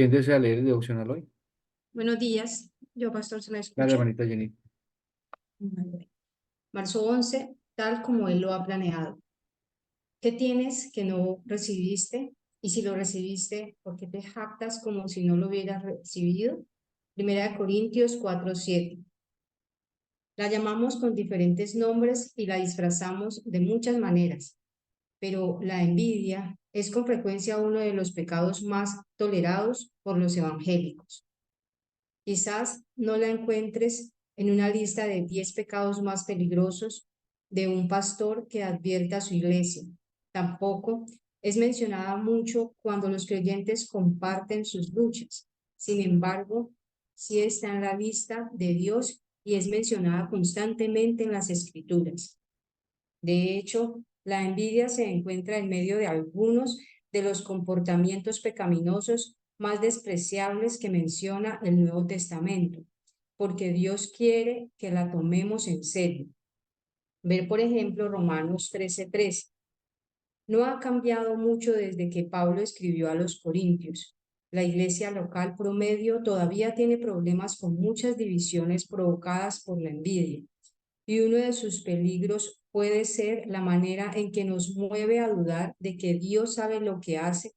¿Quién desea leer el devocional hoy? Buenos días, yo pastor, ¿se me Dale, escucha? hermanita Jenny. Vale. Marzo 11, tal como Él lo ha planeado. ¿Qué tienes que no recibiste? Y si lo recibiste, ¿por qué te jactas como si no lo hubieras recibido? Primera de Corintios 4:7. La llamamos con diferentes nombres y la disfrazamos de muchas maneras, pero la envidia es con frecuencia uno de los pecados más tolerados por los evangélicos. Quizás no la encuentres en una lista de 10 pecados más peligrosos de un pastor que advierta a su iglesia. Tampoco es mencionada mucho cuando los creyentes comparten sus luchas. Sin embargo, sí está en la lista de Dios y es mencionada constantemente en las Escrituras. De hecho, la envidia se encuentra en medio de algunos de los comportamientos pecaminosos más despreciables que menciona el Nuevo Testamento, porque Dios quiere que la tomemos en serio. Ver, por ejemplo, Romanos 13:13. No ha cambiado mucho desde que Pablo escribió a los Corintios. La iglesia local promedio todavía tiene problemas con muchas divisiones provocadas por la envidia y uno de sus peligros puede ser la manera en que nos mueve a dudar de que Dios sabe lo que hace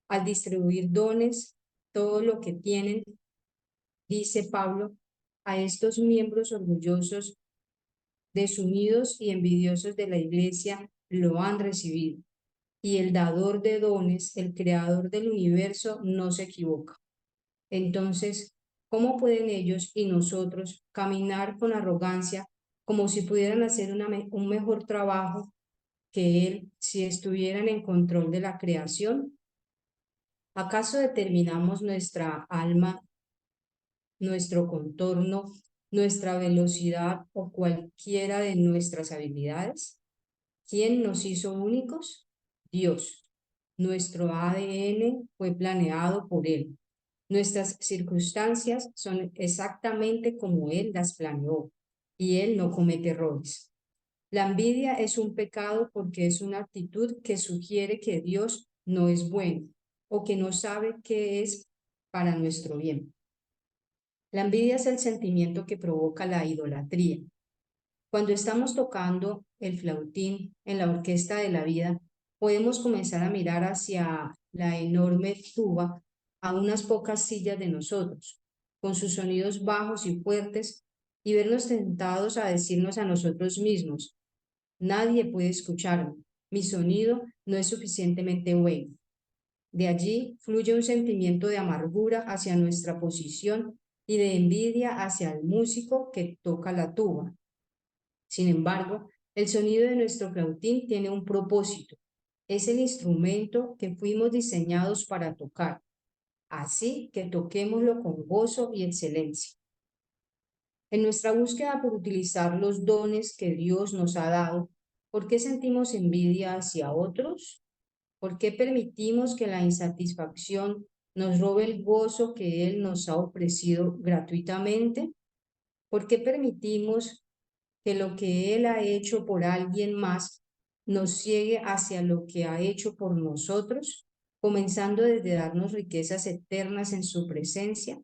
al distribuir dones, todo lo que tienen, dice Pablo, a estos miembros orgullosos, desunidos y envidiosos de la iglesia lo han recibido. Y el dador de dones, el creador del universo, no se equivoca. Entonces, ¿cómo pueden ellos y nosotros caminar con arrogancia como si pudieran hacer un mejor trabajo que Él si estuvieran en control de la creación? ¿Acaso determinamos nuestra alma, nuestro contorno, nuestra velocidad o cualquiera de nuestras habilidades? ¿Quién nos hizo únicos? Dios. Nuestro ADN fue planeado por Él. Nuestras circunstancias son exactamente como Él las planeó y Él no comete errores. La envidia es un pecado porque es una actitud que sugiere que Dios no es bueno o que no sabe qué es para nuestro bien. La envidia es el sentimiento que provoca la idolatría. Cuando estamos tocando el flautín en la orquesta de la vida, podemos comenzar a mirar hacia la enorme tuba a unas pocas sillas de nosotros, con sus sonidos bajos y fuertes, y vernos tentados a decirnos a nosotros mismos, nadie puede escucharme, mi sonido no es suficientemente bueno. De allí fluye un sentimiento de amargura hacia nuestra posición y de envidia hacia el músico que toca la tuba. Sin embargo, el sonido de nuestro flautín tiene un propósito. Es el instrumento que fuimos diseñados para tocar. Así que toquémoslo con gozo y excelencia. En nuestra búsqueda por utilizar los dones que Dios nos ha dado, ¿por qué sentimos envidia hacia otros? ¿Por qué permitimos que la insatisfacción nos robe el gozo que Él nos ha ofrecido gratuitamente? ¿Por qué permitimos que lo que Él ha hecho por alguien más nos ciegue hacia lo que ha hecho por nosotros, comenzando desde darnos riquezas eternas en su presencia?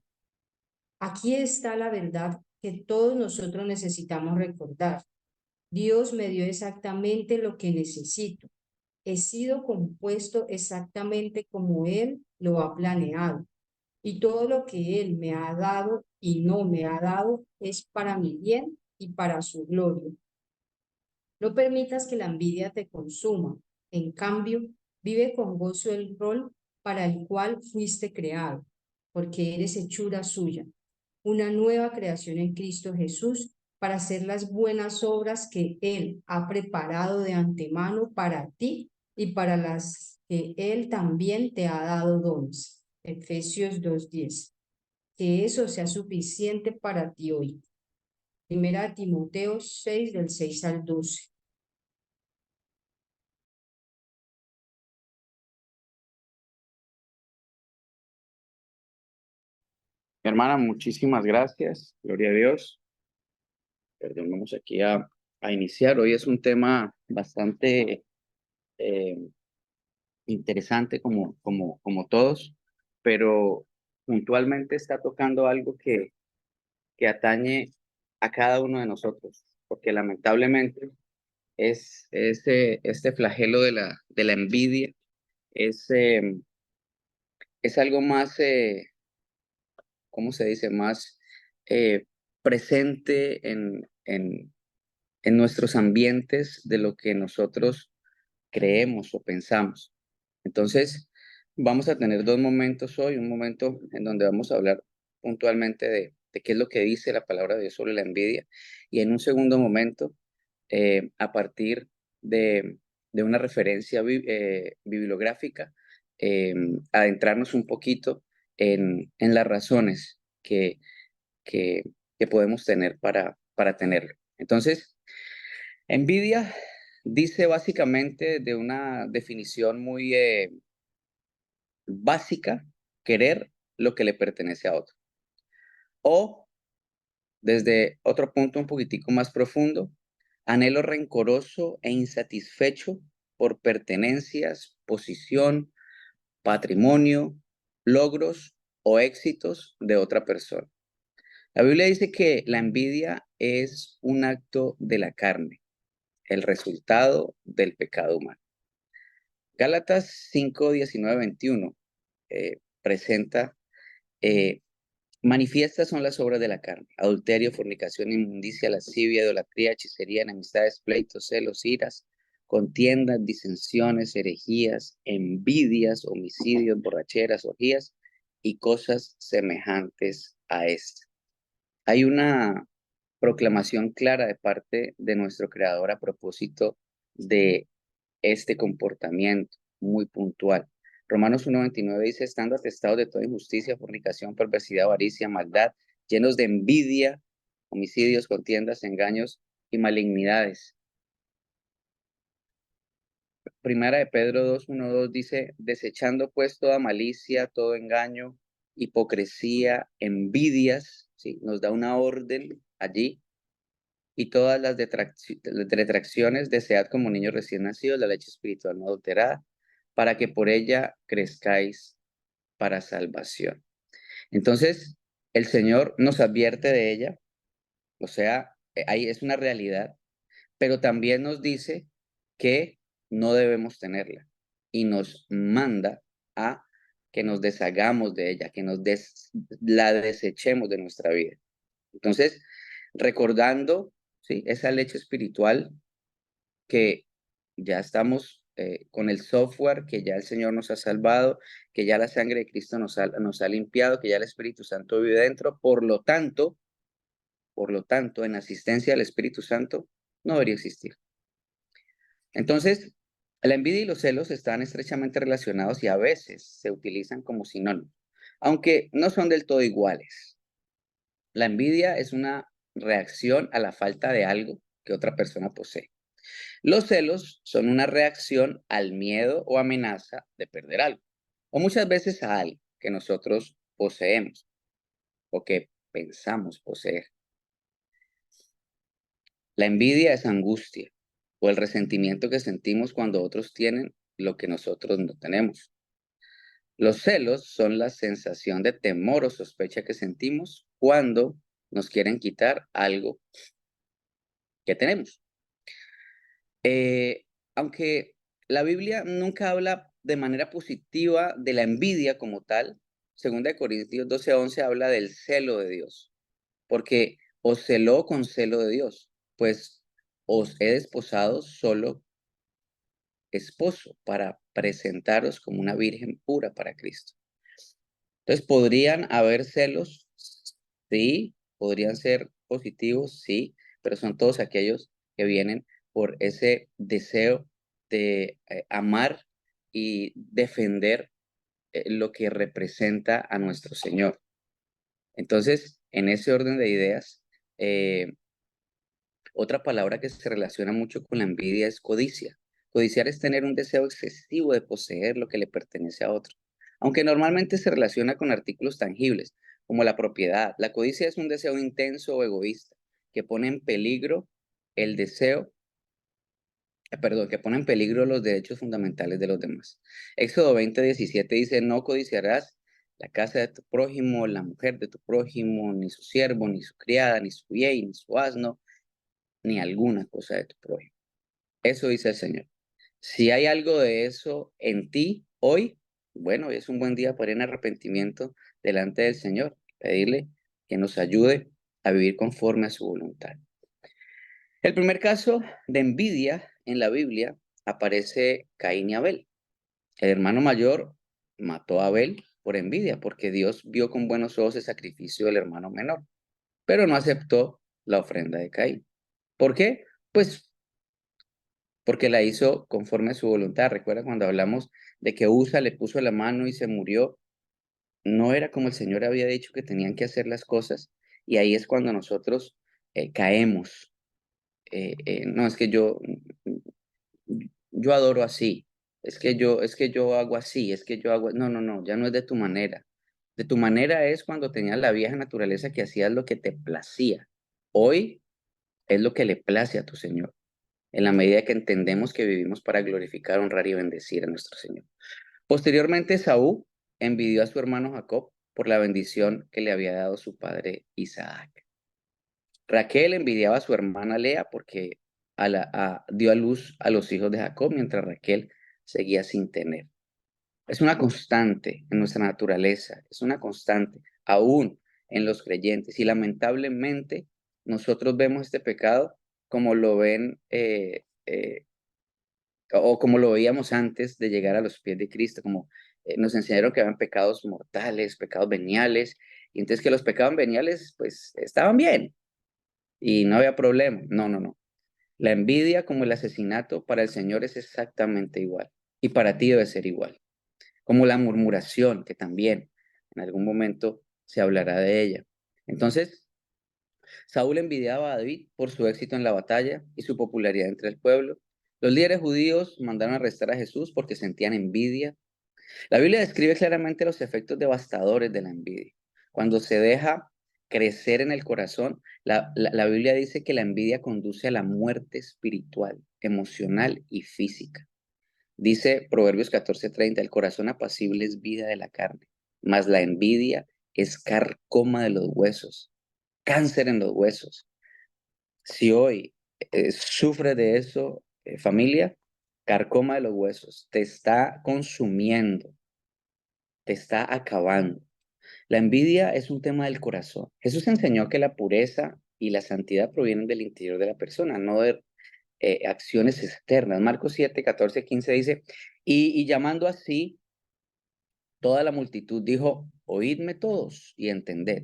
Aquí está la verdad que todos nosotros necesitamos recordar. Dios me dio exactamente lo que necesito. He sido compuesto exactamente como Él lo ha planeado. Y todo lo que Él me ha dado y no me ha dado es para mi bien y para su gloria. No permitas que la envidia te consuma. En cambio, vive con gozo el rol para el cual fuiste creado, porque eres hechura suya, una nueva creación en Cristo Jesús para hacer las buenas obras que Él ha preparado de antemano para ti y para las que Él también te ha dado dones. Efesios 2:10. Que eso sea suficiente para ti hoy. Primera Timoteo 6, del 6 al 12. Hermana, muchísimas gracias. Gloria a Dios. Perdón, vamos aquí a iniciar. Hoy es un tema bastante eh, interesante como todos, pero puntualmente está tocando algo que atañe a cada uno de nosotros, porque lamentablemente este flagelo de la envidia es, es algo más, ¿cómo se dice? Más eh, presente en nuestros ambientes de lo que nosotros creemos o pensamos. Entonces, vamos a tener dos momentos hoy, un momento en donde vamos a hablar puntualmente de qué es lo que dice la palabra de Dios sobre la envidia, y en un segundo momento, a partir de, de una referencia bibliográfica, eh, adentrarnos un poquito en las razones que, que podemos tener para tenerlo. Entonces, envidia dice básicamente de una definición muy básica, querer lo que le pertenece a otro. O desde otro punto un poquitico más profundo, anhelo rencoroso e insatisfecho por pertenencias, posición, patrimonio, logros o éxitos de otra persona. La Biblia dice que la envidia es un acto de la carne, el resultado del pecado humano. Gálatas 5, 19, 21 presenta, eh, manifiestas son las obras de la carne: adulterio, fornicación, inmundicia, lascivia, idolatría, hechicería, enemistades, pleitos, celos, iras, contiendas, disensiones, herejías, envidias, homicidios, borracheras, orgías y cosas semejantes a esto. Hay una proclamación clara de parte de nuestro Creador a propósito de este comportamiento muy puntual. Romanos 1:29 dice: estando atestados de toda injusticia, fornicación, perversidad, avaricia, maldad, llenos de envidia, homicidios, contiendas, engaños y malignidades. Primera de Pedro 2:1-2 dice: desechando pues toda malicia, todo engaño, hipocresía, envidias, ¿sí? Nos da una orden allí. Y todas las detracciones, desead como niños recién nacidos la leche espiritual no adulterada, para que por ella crezcáis para salvación. Entonces, el Señor nos advierte de ella, o sea, ahí es una realidad, pero también nos dice que no debemos tenerla y nos manda a que nos deshagamos de ella, que la desechemos de nuestra vida. Entonces, recordando, ¿sí?, esa leche espiritual que ya estamos con el software, que ya el Señor nos ha salvado, que ya la sangre de Cristo nos ha limpiado, que ya el Espíritu Santo vive dentro. Por lo tanto, en asistencia al Espíritu Santo no debería existir. Entonces, la envidia y los celos están estrechamente relacionados y a veces se utilizan como sinónimos, aunque no son del todo iguales. La envidia es una reacción a la falta de algo que otra persona posee. Los celos son una reacción al miedo o amenaza de perder algo, o muchas veces a algo que nosotros poseemos o que pensamos poseer. La envidia es angustia o el resentimiento que sentimos cuando otros tienen lo que nosotros no tenemos. Los celos son la sensación de temor o sospecha que sentimos cuando nos quieren quitar algo que tenemos. Eh, Aunque la Biblia nunca habla de manera positiva de la envidia como tal, 2 Corintios 12:11 habla del celo de Dios, porque os celó con celo de Dios, pues os he desposado solo esposo para presentaros como una virgen pura para Cristo. Entonces, ¿podrían haber celos? Sí. ¿Podrían ser positivos? Sí, pero son todos aquellos que vienen por ese deseo de amar y defender lo que representa a nuestro Señor. Entonces, en ese orden de ideas, eh, otra palabra que se relaciona mucho con la envidia es codicia. Codiciar es tener un deseo excesivo de poseer lo que le pertenece a otro, aunque normalmente se relaciona con artículos tangibles, como la propiedad. La codicia es un deseo intenso o egoísta que pone en peligro el deseo, que pone en peligro los derechos fundamentales de los demás. Éxodo 20:17 dice: no codiciarás la casa de tu prójimo, la mujer de tu prójimo, ni su siervo, ni su criada, ni su buey, ni su asno, ni alguna cosa de tu prójimo. Eso dice el Señor. Si hay algo de eso en ti hoy, bueno, es un buen día para ir en arrepentimiento delante del Señor, pedirle que nos ayude a vivir conforme a su voluntad. El primer caso de envidia en la Biblia aparece Caín y Abel. El hermano mayor mató a Abel por envidia, porque Dios vio con buenos ojos el sacrificio del hermano menor, pero no aceptó la ofrenda de Caín. ¿Por qué? Pues porque la hizo conforme a su voluntad. Recuerda cuando hablamos de que Usa le puso la mano y se murió, no era como el Señor había dicho que tenían que hacer las cosas, y ahí es cuando nosotros caemos. No, es que yo adoro así, es que yo hago así, es que yo hago, no, no, no, ya no es de tu manera. De tu manera es cuando tenías la vieja naturaleza que hacías lo que te placía. Hoy es lo que le place a tu Señor, en la medida que entendemos que vivimos para glorificar, honrar y bendecir a nuestro Señor. Posteriormente, Saúl envidió a su hermano Jacob por la bendición que le había dado su padre Isaac. Raquel envidiaba a su hermana Lea porque dio a luz a los hijos de Jacob mientras Raquel seguía sin tener. Es una constante en nuestra naturaleza, es una constante aún en los creyentes. Y lamentablemente nosotros vemos este pecado como lo ven o como lo veíamos antes de llegar a los pies de Cristo, como nos enseñaron que habían pecados mortales, pecados veniales, y entonces que los pecados veniales pues estaban bien y no había problema. No, no, no. La envidia como el asesinato para el Señor es exactamente igual y para ti debe ser igual. Como la murmuración, que también en algún momento se hablará de ella. Entonces, Saúl envidiaba a David por su éxito en la batalla y su popularidad entre el pueblo. Los líderes judíos mandaron arrestar a Jesús porque sentían envidia. La Biblia describe claramente los efectos devastadores de la envidia. Cuando se deja crecer en el corazón, la Biblia dice que la envidia conduce a la muerte espiritual, emocional y física. Dice Proverbios 14:30, el corazón apacible es vida de la carne, mas la envidia es carcoma de los huesos, cáncer en los huesos. Si hoy sufre de eso, familia, carcoma de los huesos, te está consumiendo, te está acabando. La envidia es un tema del corazón. Jesús enseñó que la pureza y la santidad provienen del interior de la persona, no de acciones externas. Marcos 7:14-15 dice, y llamando así toda la multitud dijo, oídme todos y entended.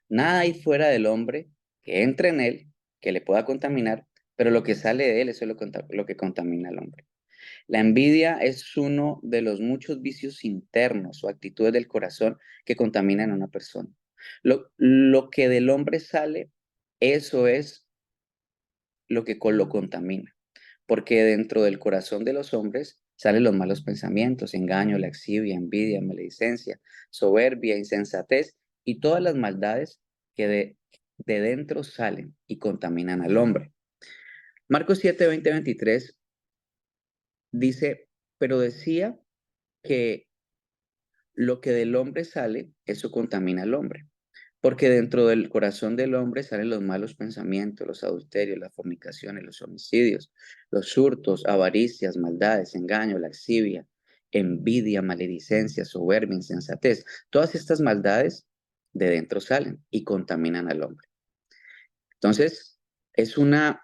Nada hay fuera del hombre que entre en él, que le pueda contaminar, pero lo que sale de él, eso es lo que contamina al hombre. La envidia es uno de los muchos vicios internos o actitudes del corazón que contaminan a una persona. Lo que del hombre sale, eso es lo que lo contamina, porque dentro del corazón de los hombres salen los malos pensamientos, engaño, laxivia, envidia, maledicencia, soberbia, insensatez y todas las maldades que de dentro salen y contaminan al hombre. Marcos 7:20-23 dice, pero decía que lo que del hombre sale, eso contamina al hombre. Porque dentro del corazón del hombre salen los malos pensamientos, los adulterios, las fornicaciones, los homicidios, los hurtos, avaricias, maldades, engaño, lascivia, envidia, maledicencia, soberbia, insensatez. Todas estas maldades de dentro salen y contaminan al hombre. Entonces, es una,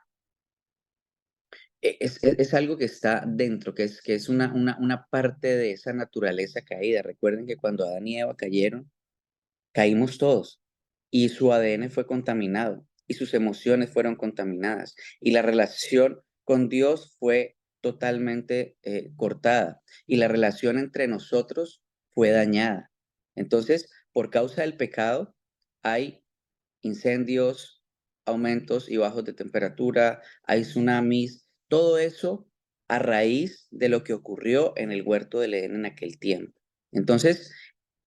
es algo que está dentro, que es una parte de esa naturaleza caída. Recuerden que cuando Adán y Eva cayeron, caímos todos y su ADN fue contaminado y sus emociones fueron contaminadas y la relación con Dios fue totalmente cortada y la relación entre nosotros fue dañada. Entonces, por causa del pecado, hay incendios, aumentos y bajos de temperatura, hay tsunamis, todo eso a raíz de lo que ocurrió en el huerto del Edén en aquel tiempo. Entonces,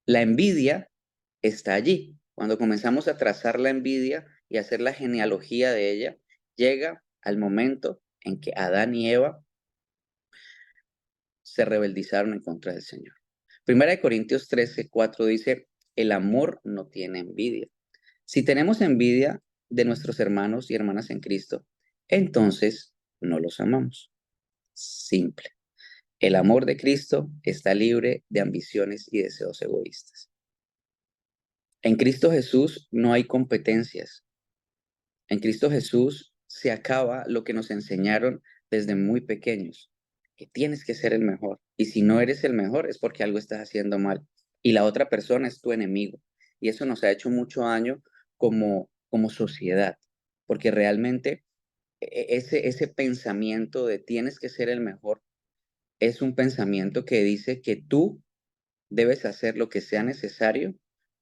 la envidia está allí. Cuando comenzamos a trazar la envidia y hacer la genealogía de ella, llega al momento en que Adán y Eva se rebeldizaron en contra del Señor. Primera de Corintios 13:4 dice, el amor no tiene envidia. Si tenemos envidia de nuestros hermanos y hermanas en Cristo, entonces no los amamos. Simple. El amor de Cristo está libre de ambiciones y deseos egoístas. En Cristo Jesús no hay competencias. En Cristo Jesús se acaba lo que nos enseñaron desde muy pequeños, que tienes que ser el mejor. Y si no eres el mejor es porque algo estás haciendo mal. Y la otra persona es tu enemigo. Y eso nos ha hecho mucho daño como sociedad, porque realmente ese pensamiento de tienes que ser el mejor es un pensamiento que dice que tú debes hacer lo que sea necesario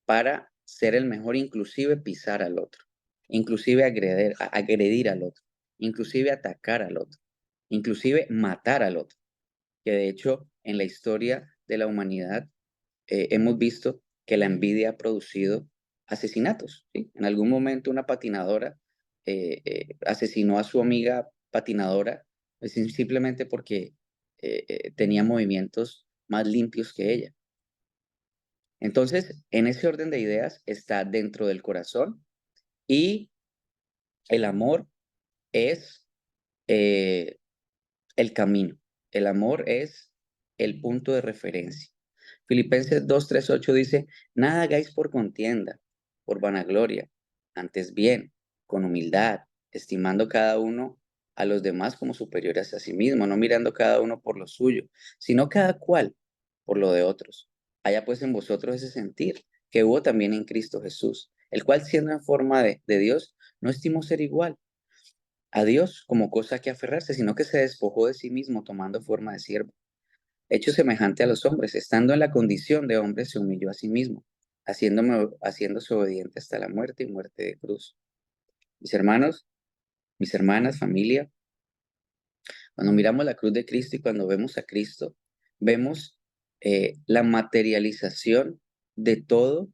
para ser el mejor, inclusive pisar al otro, inclusive agredir al otro, inclusive atacar al otro, inclusive matar al otro. Que de hecho en la historia de la humanidad hemos visto que la envidia ha producido asesinatos, ¿sí? En algún momento una patinadora asesinó a su amiga patinadora simplemente porque tenía movimientos más limpios que ella. Entonces, en ese orden de ideas está dentro del corazón y el amor es eh, el camino. El amor es el punto de referencia. Filipenses 2:3-8 dice, nada hagáis por contienda, por vanagloria, antes bien, con humildad, estimando cada uno a los demás como superiores a sí mismo, no mirando cada uno por lo suyo, sino cada cual por lo de otros. Haya pues en vosotros ese sentir que hubo también en Cristo Jesús, el cual siendo en forma de Dios, no estimó ser igual a Dios como cosa que aferrarse, sino que se despojó de sí mismo tomando forma de siervo. Hecho semejante a los hombres, estando en la condición de hombre, se humilló a sí mismo, haciéndose obediente hasta la muerte y muerte de cruz. Mis hermanos, mis hermanas, familia, cuando miramos la cruz de Cristo y cuando vemos a Cristo, vemos la materialización de todo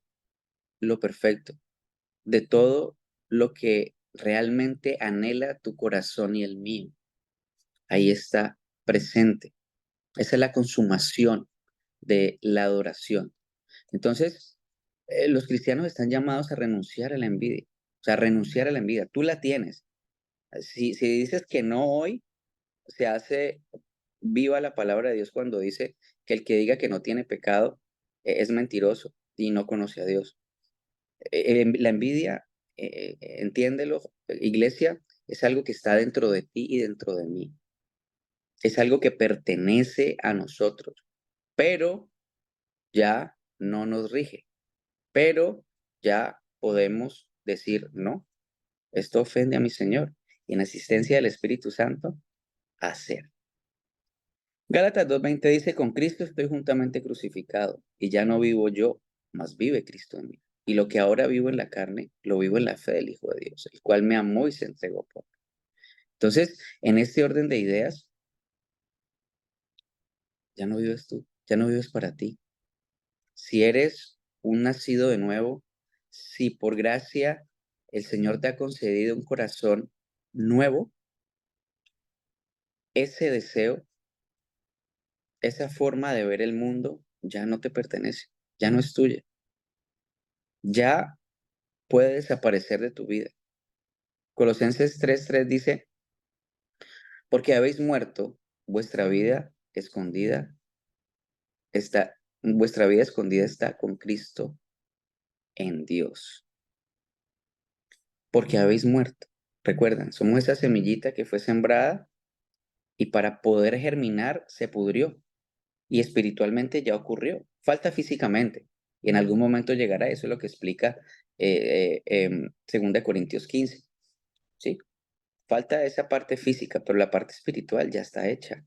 lo perfecto, de todo lo que realmente anhela tu corazón y el mío. Ahí está presente. Esa es la consumación de la adoración. Entonces, los cristianos están llamados a renunciar a la envidia, o sea, a renunciar a la envidia. Tú la tienes. Si dices que no hoy, se hace viva la palabra de Dios cuando dice que el que diga que no tiene pecado es mentiroso y no conoce a Dios. La envidia, entiéndelo, iglesia, es algo que está dentro de ti y dentro de mí. Es algo que pertenece a nosotros, pero ya no nos rige, pero ya podemos decir, no, esto ofende a mi Señor, y en asistencia del Espíritu Santo, hacer. Gálatas 2:20 dice, con Cristo estoy juntamente crucificado, y ya no vivo yo, mas vive Cristo en mí. Y lo que ahora vivo en la carne, lo vivo en la fe del Hijo de Dios, el cual me amó y se entregó por mí. Entonces, en este orden de ideas, ya no vives tú, ya no vives para ti. Si eres un nacido de nuevo, si por gracia el Señor te ha concedido un corazón nuevo, ese deseo, esa forma de ver el mundo ya no te pertenece, ya no es tuya, ya puede desaparecer de tu vida. Colosenses 3:3 dice, porque habéis muerto, vuestra vida escondida vuestra vida escondida está con Cristo en Dios. Porque habéis muerto. Recuerden, somos esa semillita que fue sembrada y para poder germinar se pudrió y espiritualmente ya ocurrió. Falta físicamente y en algún momento llegará. Eso es lo que explica 2 Corintios 15. ¿Sí? Falta esa parte física, pero la parte espiritual ya está hecha.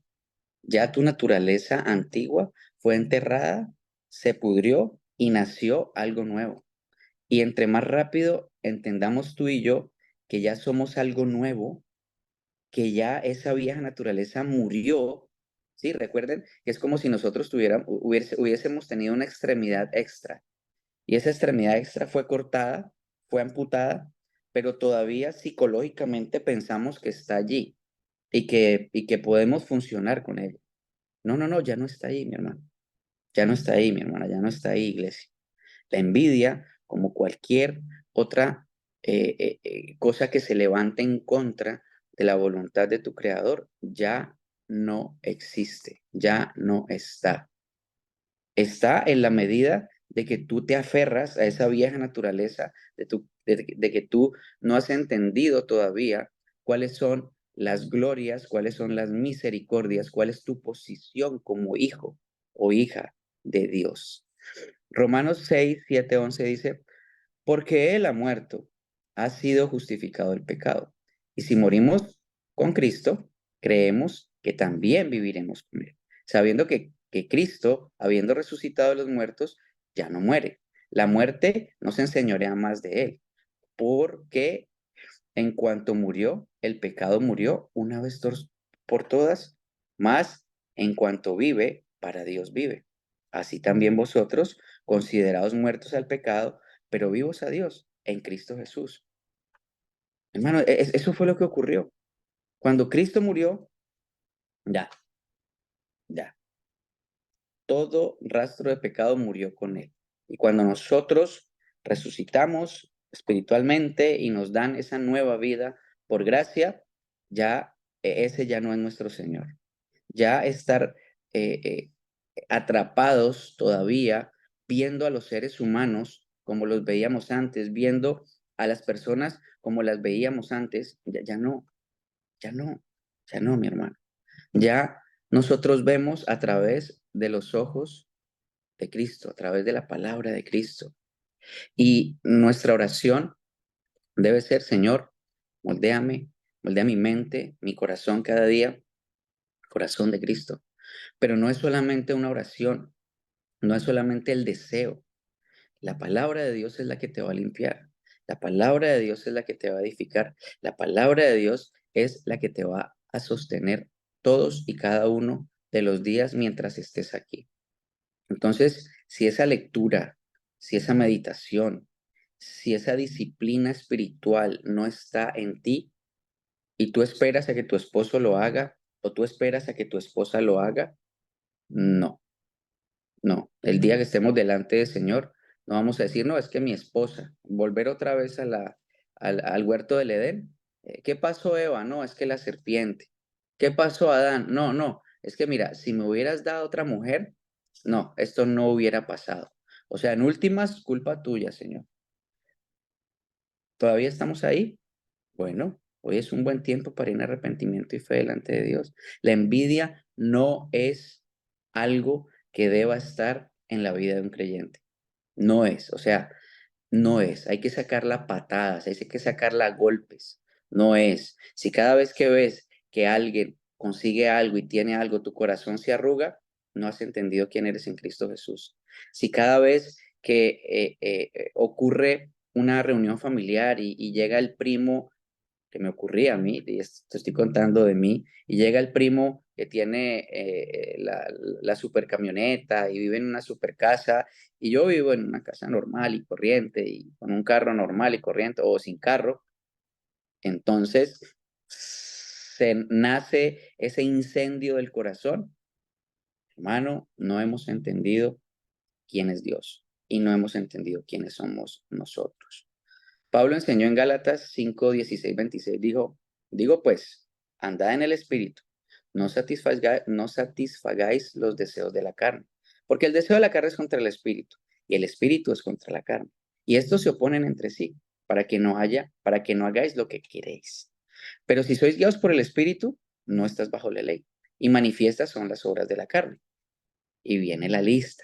Ya tu naturaleza antigua fue enterrada, se pudrió y nació algo nuevo. Y entre más rápido entendamos tú y yo que ya somos algo nuevo, que ya esa vieja naturaleza murió, ¿sí? Recuerden que es como si nosotros hubiésemos tenido una extremidad extra y esa extremidad extra fue cortada, fue amputada, pero todavía psicológicamente pensamos que está allí y que podemos funcionar con ella. No, no, no, ya no está allí, mi hermano. Ya no está ahí, mi hermana, ya no está ahí, iglesia. La envidia, como cualquier otra cosa que se levante en contra de la voluntad de tu creador, ya no existe, ya no está. Está en la medida de que tú te aferras a esa vieja naturaleza, de que tú no has entendido todavía cuáles son las glorias, cuáles son las misericordias, cuál es tu posición como hijo o hija de Dios. Romanos 6, 7, 11 dice, porque Él ha muerto, ha sido justificado el pecado. Y si morimos con Cristo, creemos que también viviremos con Él, sabiendo que Cristo, habiendo resucitado de los muertos, ya no muere. La muerte no se enseñorea más de Él, porque en cuanto murió, el pecado murió una vez por todas, más en cuanto vive, para Dios vive. Así también vosotros, considerados muertos al pecado, pero vivos a Dios en Cristo Jesús. Hermano, eso fue lo que ocurrió. Cuando Cristo murió, ya, ya, todo rastro de pecado murió con él. Y cuando nosotros resucitamos espiritualmente y nos dan esa nueva vida por gracia, ya ese ya no es nuestro Señor. Ya estar eh, eh, atrapados todavía viendo a los seres humanos como los veíamos antes, viendo a las personas como las veíamos antes, ya no, ya no, ya no, mi hermano. Ya nosotros vemos a través de los ojos de Cristo, a través de la palabra de Cristo. Y nuestra oración debe ser, Señor, moldéame, moldea mi mente, mi corazón cada día, corazón de Cristo. Pero no es solamente una oración, no es solamente el deseo. La palabra de Dios es la que te va a limpiar. La palabra de Dios es la que te va a edificar. La palabra de Dios es la que te va a sostener todos y cada uno de los días mientras estés aquí. Entonces, si esa lectura, si esa meditación, si esa disciplina espiritual no está en ti y tú esperas a que tu esposo lo haga o tú esperas a que tu esposa lo haga, no, no. El día que estemos delante del Señor, no vamos a decir, no, es que mi esposa, volver otra vez al huerto del Edén. ¿Qué pasó, Eva? No, es que la serpiente. ¿Qué pasó, Adán? No, no, es que mira, si me hubieras dado otra mujer, no, esto no hubiera pasado. O sea, en últimas, culpa tuya, Señor. ¿Todavía estamos ahí? Bueno, hoy es un buen tiempo para ir en arrepentimiento y fe delante de Dios. La envidia no es algo que deba estar en la vida de un creyente. No es, o sea, no es. Hay que sacarla a patadas, hay que sacarla a golpes. No es. Si cada vez que ves que alguien consigue algo y tiene algo, tu corazón se arruga, no has entendido quién eres en Cristo Jesús. Si cada vez que ocurre una reunión familiar y llega el primo que me ocurría a mí, y te estoy contando de mí, y llega el primo que tiene la super camioneta y vive en una super casa, y yo vivo en una casa normal y corriente, y con un carro normal y corriente, o sin carro, entonces se nace ese incendio del corazón. Hermano, no hemos entendido quién es Dios y no hemos entendido quiénes somos nosotros. Pablo enseñó en Gálatas 5, 16, 26, digo pues, andad en el Espíritu, no satisfagáis los deseos de la carne, porque el deseo de la carne es contra el Espíritu, y el Espíritu es contra la carne, y estos se oponen entre sí, para que no hagáis lo que queréis. Pero si sois guiados por el Espíritu, no estás bajo la ley, y manifiestas son las obras de la carne. Y viene la lista: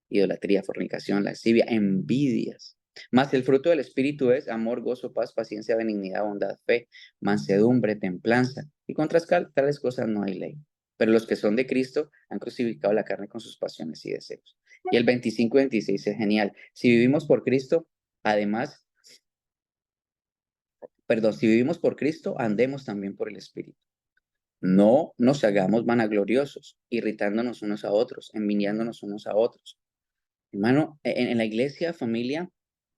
idolatría, fornicación, lascivia, envidias. Mas el fruto del Espíritu es amor, gozo, paz, paciencia, benignidad, bondad, fe, mansedumbre, templanza. Y contra tales cosas no hay ley. Pero los que son de Cristo han crucificado la carne con sus pasiones y deseos. Y el 25 y 26 es genial. Si vivimos por Cristo, además, perdón, si vivimos por Cristo, andemos también por el Espíritu. No nos hagamos vanagloriosos, irritándonos unos a otros, envidiándonos unos a otros. Hermano, en la iglesia, familia,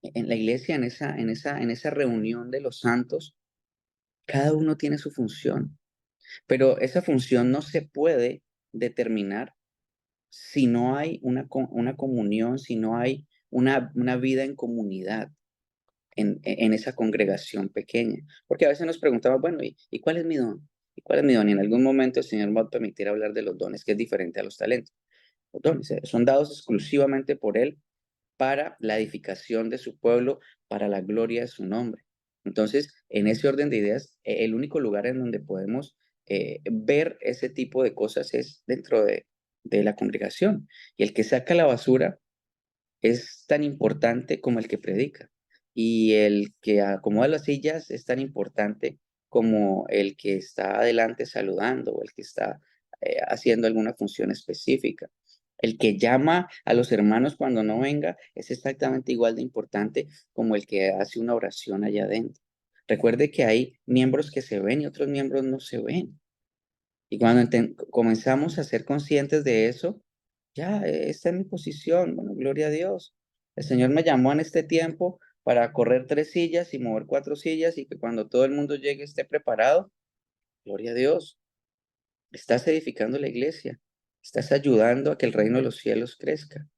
en la iglesia, en esa reunión de los santos, cada uno tiene su función, pero esa función no se puede determinar si no hay una comunión, si no hay una vida en comunidad en esa congregación pequeña. Porque a veces nos preguntamos, bueno, ¿y cuál es mi don? ¿Y cuál es mi don? Y en algún momento el Señor va a permitir hablar de los dones, que es diferente a los talentos. Los dones son dados exclusivamente por Él para la edificación de su pueblo, para la gloria de su nombre. Entonces, en ese orden de ideas, el único lugar en donde podemos ver ese tipo de cosas es dentro de la congregación. Y el que saca la basura es tan importante como el que predica. Y el que acomoda las sillas es tan importante como el que está adelante saludando o el que está haciendo alguna función específica. El que llama a los hermanos cuando no venga es exactamente igual de importante como el que hace una oración allá adentro. Recuerde que hay miembros que se ven y otros miembros no se ven. Y cuando comenzamos a ser conscientes de eso, ya, esta es mi posición. Bueno, gloria a Dios. El Señor me llamó en este tiempo para correr 3 sillas y mover 4 sillas y que cuando todo el mundo llegue esté preparado. Gloria a Dios. Estás edificando la iglesia. Estás ayudando a que el reino de los cielos crezca.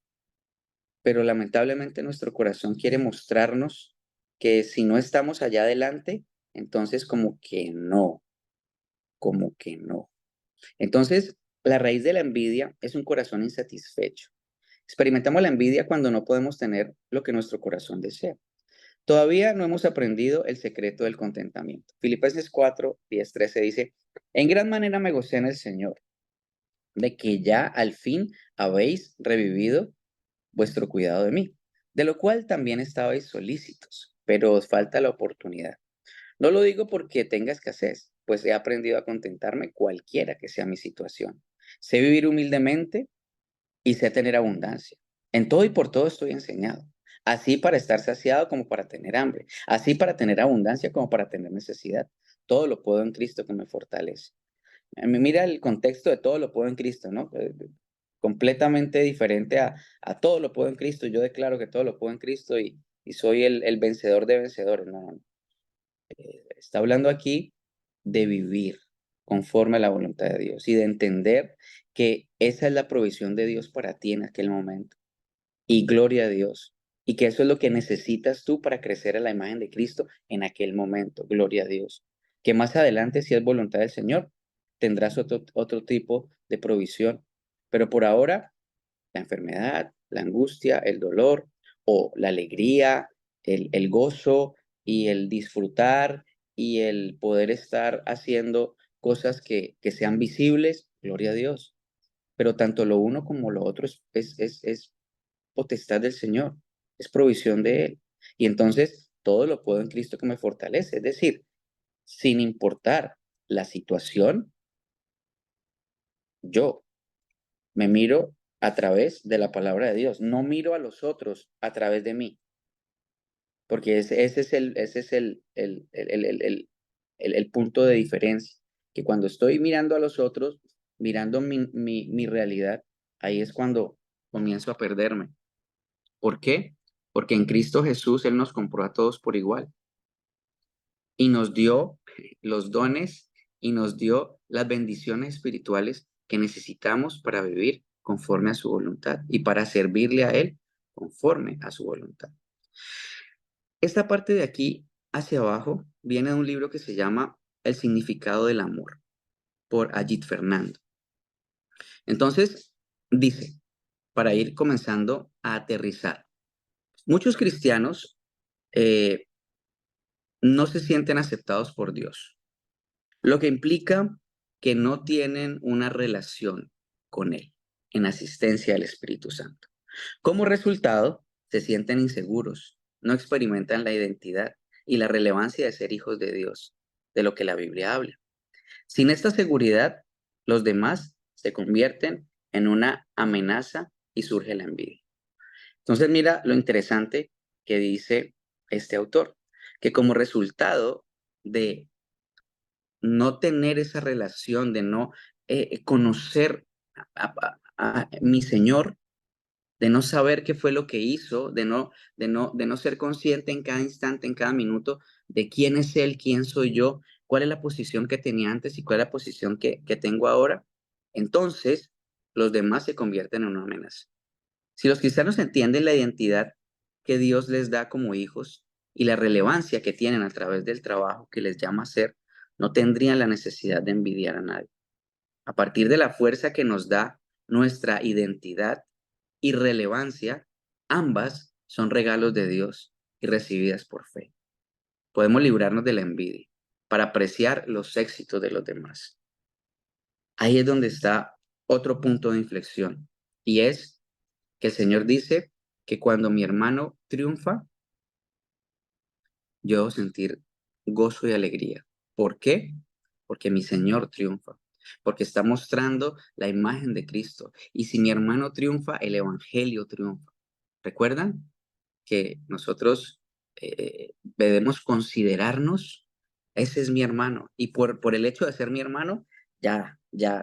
Pero lamentablemente nuestro corazón quiere mostrarnos que si no estamos allá adelante, entonces como que no, como que no. Entonces, la raíz de la envidia es un corazón insatisfecho. Experimentamos la envidia cuando no podemos tener lo que nuestro corazón desea. Todavía no hemos aprendido el secreto del contentamiento. Filipenses 4, 10, 13 dice, en gran manera me gocé en el Señor, de que ya al fin habéis revivido vuestro cuidado de mí, de lo cual también estabais solícitos, pero os falta la oportunidad. No lo digo porque tenga escasez, pues he aprendido a contentarme cualquiera que sea mi situación. Sé vivir humildemente y sé tener abundancia. En todo y por todo estoy enseñado. Así para estar saciado como para tener hambre. Así para tener abundancia como para tener necesidad. Todo lo puedo en Cristo que me fortalece. Mira el contexto de todo lo puedo en Cristo, ¿no? Completamente diferente a todo lo puedo en Cristo. Yo declaro que todo lo puedo en Cristo y soy el vencedor de vencedores. No, no, no. Está hablando aquí de vivir conforme a la voluntad de Dios y de entender que esa es la provisión de Dios para ti en aquel momento. Y gloria a Dios. Y que eso es lo que necesitas tú para crecer a la imagen de Cristo en aquel momento. Gloria a Dios. Que más adelante, si es voluntad del Señor, tendrás otro tipo de provisión. Pero por ahora, la enfermedad, la angustia, el dolor o la alegría, el gozo y el disfrutar y el poder estar haciendo cosas que sean visibles, gloria a Dios. Pero tanto lo uno como lo otro es potestad del Señor, es provisión de Él. Y entonces todo lo puedo en Cristo que me fortalece. Es decir, sin importar la situación, yo me miro a través de la palabra de Dios, no miro a los otros a través de mí, porque ese es el punto de diferencia, que cuando estoy mirando a los otros, mirando mi realidad, ahí es cuando comienzo a perderme. ¿Por qué? Porque en Cristo Jesús Él nos compró a todos por igual y nos dio los dones y nos dio las bendiciones espirituales que necesitamos para vivir conforme a su voluntad y para servirle a Él conforme a su voluntad. Esta parte de aquí hacia abajo viene de un libro que se llama El significado del amor, por Ajit Fernando. Entonces, dice, para ir comenzando a aterrizar, muchos cristianos eh, no se sienten aceptados por Dios, lo que implica que no tienen una relación con Él en asistencia al Espíritu Santo. Como resultado, se sienten inseguros, no experimentan la identidad y la relevancia de ser hijos de Dios, de lo que la Biblia habla. Sin esta seguridad, los demás se convierten en una amenaza y surge la envidia. Entonces, mira lo interesante que dice este autor, que como resultado de no tener esa relación, de no conocer a mi Señor, de no saber qué fue lo que hizo, de no ser consciente en cada instante, en cada minuto, de quién es Él, quién soy yo, cuál es la posición que tenía antes y cuál es la posición que tengo ahora. Entonces, los demás se convierten en una amenaza. Si los cristianos entienden la identidad que Dios les da como hijos y la relevancia que tienen a través del trabajo que les llama a hacer, no tendrían la necesidad de envidiar a nadie. A partir de la fuerza que nos da nuestra identidad y relevancia, ambas son regalos de Dios y recibidas por fe. Podemos librarnos de la envidia para apreciar los éxitos de los demás. Ahí es donde está otro punto de inflexión, y es que el Señor dice que cuando mi hermano triunfa, yo debo sentir gozo y alegría. ¿Por qué? Porque mi Señor triunfa, porque está mostrando la imagen de Cristo. Y si mi hermano triunfa, el Evangelio triunfa. ¿Recuerdan que nosotros debemos considerarnos? Ese es mi hermano. Y por el hecho de ser mi hermano, ya,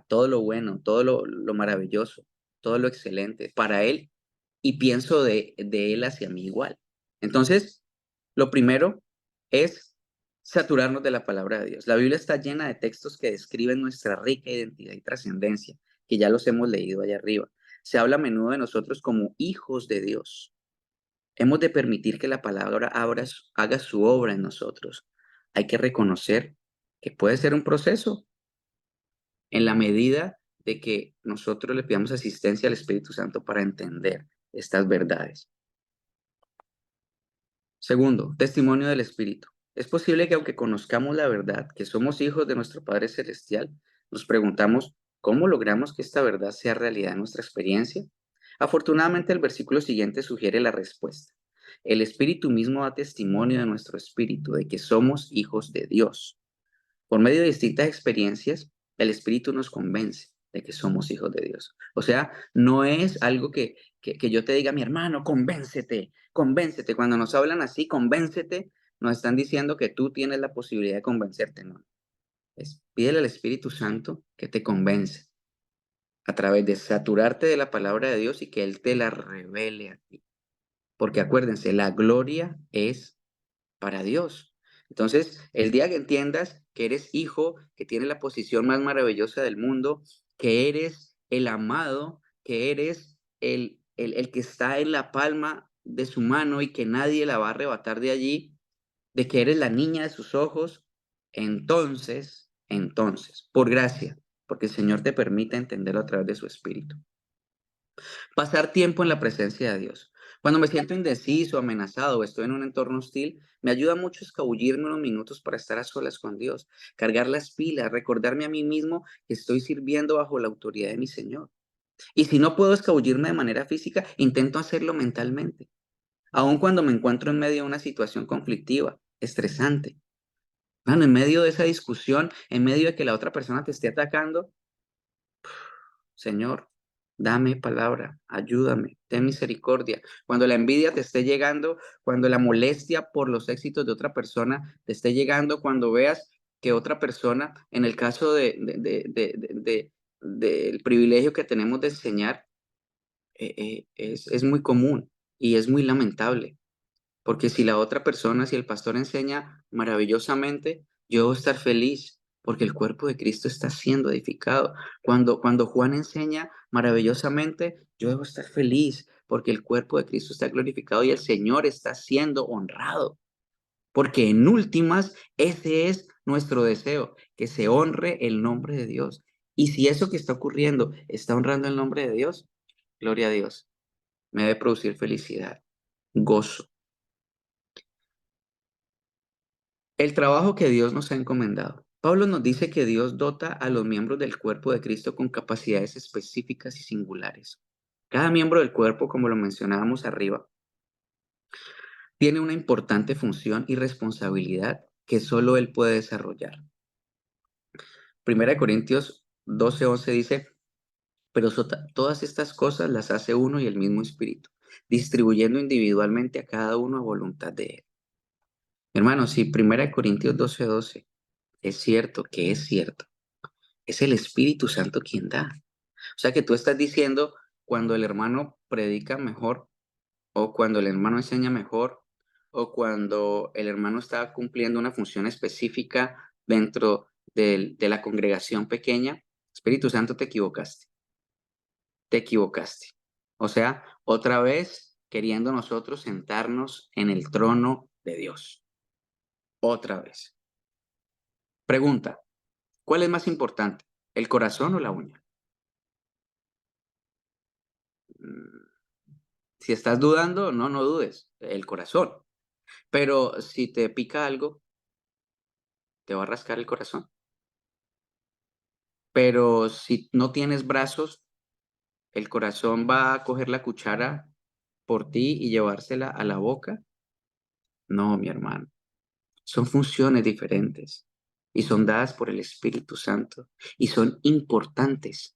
todo lo bueno, todo lo maravilloso, todo lo excelente para él, y pienso de él hacia mí igual. Entonces, lo primero es saturarnos de la palabra de Dios. La Biblia está llena de textos que describen nuestra rica identidad y trascendencia, que ya los hemos leído allá arriba. Se habla a menudo de nosotros como hijos de Dios. Hemos de permitir que la palabra haga su obra en nosotros. Hay que reconocer que puede ser un proceso en la medida de que nosotros le pidamos asistencia al Espíritu Santo para entender estas verdades. Segundo, testimonio del Espíritu. Es posible que aunque conozcamos la verdad, que somos hijos de nuestro Padre Celestial, nos preguntamos, ¿cómo logramos que esta verdad sea realidad en nuestra experiencia? Afortunadamente, el versículo siguiente sugiere la respuesta. El Espíritu mismo da testimonio de nuestro espíritu, de que somos hijos de Dios. Por medio de distintas experiencias, el Espíritu nos convence de que somos hijos de Dios. O sea, no es algo que yo te diga, mi hermano, convéncete, convéncete. Cuando nos hablan así, convéncete, nos están diciendo que tú tienes la posibilidad de convencerte, ¿no? Pídele al Espíritu Santo que te convence a través de saturarte de la palabra de Dios y que Él te la revele a ti. Porque acuérdense, la gloria es para Dios. Entonces, el día que entiendas que eres hijo, que tienes la posición más maravillosa del mundo, que eres el amado, que eres el que está en la palma de su mano y que nadie la va a arrebatar de allí, de que eres la niña de sus ojos, entonces, por gracia, porque el Señor te permite entenderlo a través de su Espíritu. Pasar tiempo en la presencia de Dios. Cuando me siento indeciso, amenazado o estoy en un entorno hostil, me ayuda mucho escabullirme unos minutos para estar a solas con Dios, cargar las pilas, recordarme a mí mismo que estoy sirviendo bajo la autoridad de mi Señor. Y si no puedo escabullirme de manera física, intento hacerlo mentalmente, aun cuando me encuentro en medio de una situación conflictiva, estresante. Bueno, en medio de esa discusión, en medio de que la otra persona te esté atacando, Señor, dame palabra, ayúdame, ten misericordia. Cuando la envidia te esté llegando, cuando la molestia por los éxitos de otra persona te esté llegando, cuando veas que otra persona, en el caso del privilegio que tenemos de enseñar, es muy común y es muy lamentable. Porque si la otra persona, si el pastor enseña maravillosamente, yo debo estar feliz porque el cuerpo de Cristo está siendo edificado. Cuando Juan enseña maravillosamente, yo debo estar feliz porque el cuerpo de Cristo está glorificado y el Señor está siendo honrado. Porque en últimas, ese es nuestro deseo, que se honre el nombre de Dios. Y si eso que está ocurriendo está honrando el nombre de Dios, gloria a Dios, me debe producir felicidad, gozo. El trabajo que Dios nos ha encomendado. Pablo nos dice que Dios dota a los miembros del cuerpo de Cristo con capacidades específicas y singulares. Cada miembro del cuerpo, como lo mencionábamos arriba, tiene una importante función y responsabilidad que solo él puede desarrollar. Primera de Corintios 12:11 dice, pero todas estas cosas las hace uno y el mismo Espíritu, distribuyendo individualmente a cada uno a voluntad de él. Hermanos, si Primera de Corintios 12:12 es cierto que es cierto, es el Espíritu Santo quien da. O sea que tú estás diciendo cuando el hermano predica mejor o cuando el hermano enseña mejor o cuando el hermano está cumpliendo una función específica dentro de la congregación pequeña, Espíritu Santo, te equivocaste. te equivocaste. O sea, otra vez queriendo nosotros sentarnos en el trono de Dios. Otra vez. Pregunta, ¿cuál es más importante? ¿El corazón o la uña? Mm, Si estás dudando, no dudes, el corazón. Pero si te pica algo, te va a rascar el corazón. Pero si no tienes brazos, el corazón va a coger la cuchara por ti y llevársela a la boca. No, mi hermano. Son funciones diferentes y son dadas por el Espíritu Santo y son importantes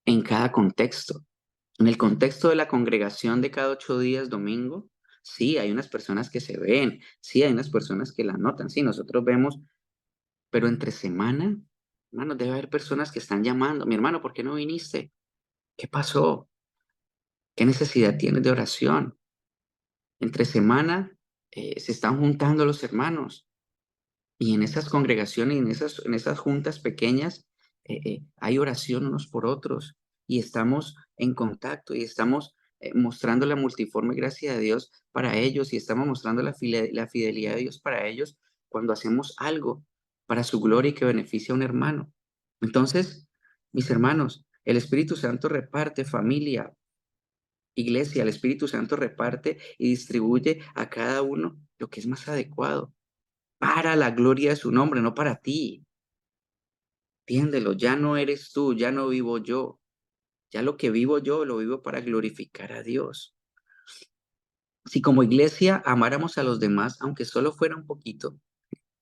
en cada contexto. En el contexto de la congregación de cada 8 días, domingo, sí, hay unas personas que se ven, sí, hay unas personas que la notan, sí, nosotros vemos, pero entre semana, hermano, debe haber personas que están llamando, mi hermano, ¿por qué no viniste? ¿Qué pasó? ¿Qué necesidad tienes de oración? Entre semana se están juntando los hermanos. Y en esas congregaciones, en esas juntas pequeñas, hay oración unos por otros y estamos en contacto y estamos mostrando la multiforme gracia de Dios para ellos y estamos mostrando la fidelidad de Dios para ellos cuando hacemos algo para su gloria y que beneficia a un hermano. Entonces, mis hermanos, el Espíritu Santo reparte familia, iglesia, el Espíritu Santo reparte y distribuye a cada uno lo que es más adecuado para la gloria de su nombre, no para ti. Entiéndelo, ya no eres tú, ya no vivo yo. Ya lo que vivo yo lo vivo para glorificar a Dios. Si como iglesia amáramos a los demás, aunque solo fuera un poquito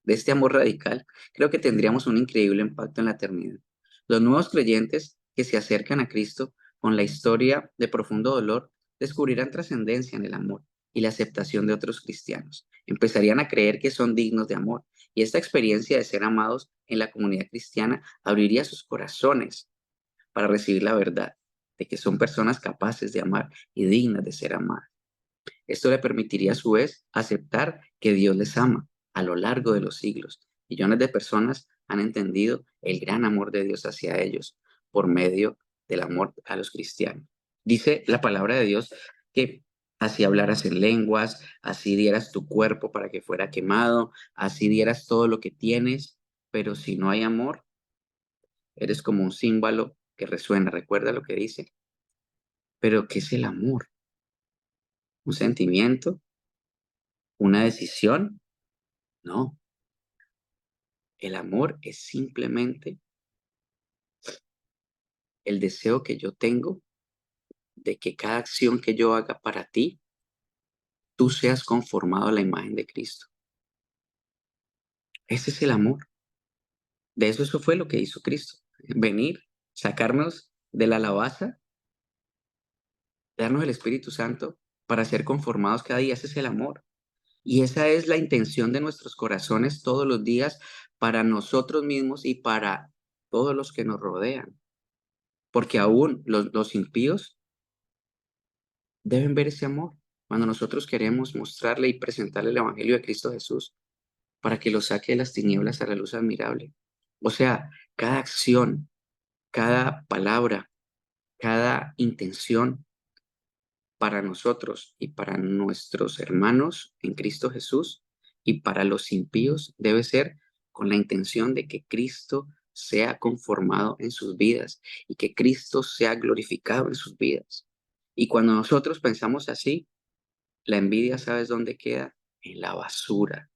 de este amor radical, creo que tendríamos un increíble impacto en la eternidad. Los nuevos creyentes que se acercan a Cristo con la historia de profundo dolor descubrirán trascendencia en el amor y la aceptación de otros cristianos. Empezarían a creer que son dignos de amor y esta experiencia de ser amados en la comunidad cristiana abriría sus corazones para recibir la verdad de que son personas capaces de amar y dignas de ser amadas. Esto le permitiría a su vez aceptar que Dios les ama a lo largo de los siglos. Millones de personas han entendido el gran amor de Dios hacia ellos por medio del amor a los cristianos. Dice la palabra de Dios que así hablaras en lenguas, así dieras tu cuerpo para que fuera quemado, así dieras todo lo que tienes, pero si no hay amor, eres como un címbalo que resuena. ¿Recuerda lo que dice? Pero ¿qué es el amor? ¿Un sentimiento? ¿Una decisión? No. El amor es simplemente el deseo que yo tengo de que cada acción que yo haga para ti, tú seas conformado a la imagen de Cristo. Ese es el amor. De eso fue lo que hizo Cristo. Venir, sacarnos de la lavaza, darnos el Espíritu Santo para ser conformados cada día. Ese es el amor. Y esa es la intención de nuestros corazones todos los días para nosotros mismos y para todos los que nos rodean. Porque aún los impíos deben ver ese amor cuando nosotros queremos mostrarle y presentarle el Evangelio de Cristo Jesús para que lo saque de las tinieblas a la luz admirable. O sea, cada acción, cada palabra, cada intención para nosotros y para nuestros hermanos en Cristo Jesús y para los impíos debe ser con la intención de que Cristo sea conformado en sus vidas y que Cristo sea glorificado en sus vidas. Y cuando nosotros pensamos así, la envidia, ¿sabes dónde queda? En la basura.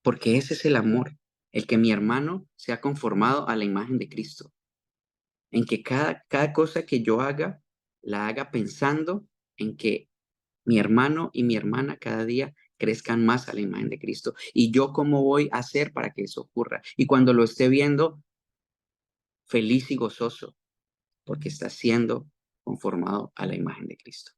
Porque ese es el amor, el que mi hermano sea conformado a la imagen de Cristo. En que cada cosa que yo haga, la haga pensando en que mi hermano y mi hermana cada día crezcan más a la imagen de Cristo. Y yo cómo voy a hacer para que eso ocurra. Y cuando lo esté viendo, feliz y gozoso, porque está siendo conformado a la imagen de Cristo.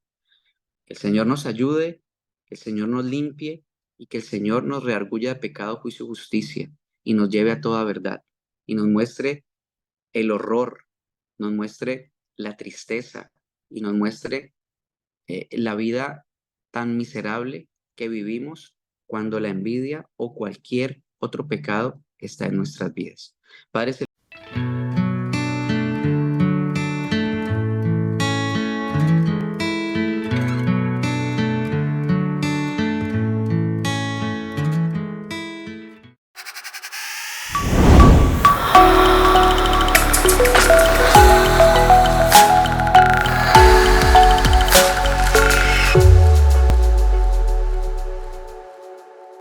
Que el Señor nos ayude, que el Señor nos limpie y que el Señor nos reargulla de pecado, juicio y justicia y nos lleve a toda verdad y nos muestre el horror, nos muestre la tristeza y nos muestre la vida tan miserable que vivimos cuando la envidia o cualquier otro pecado está en nuestras vidas. Padre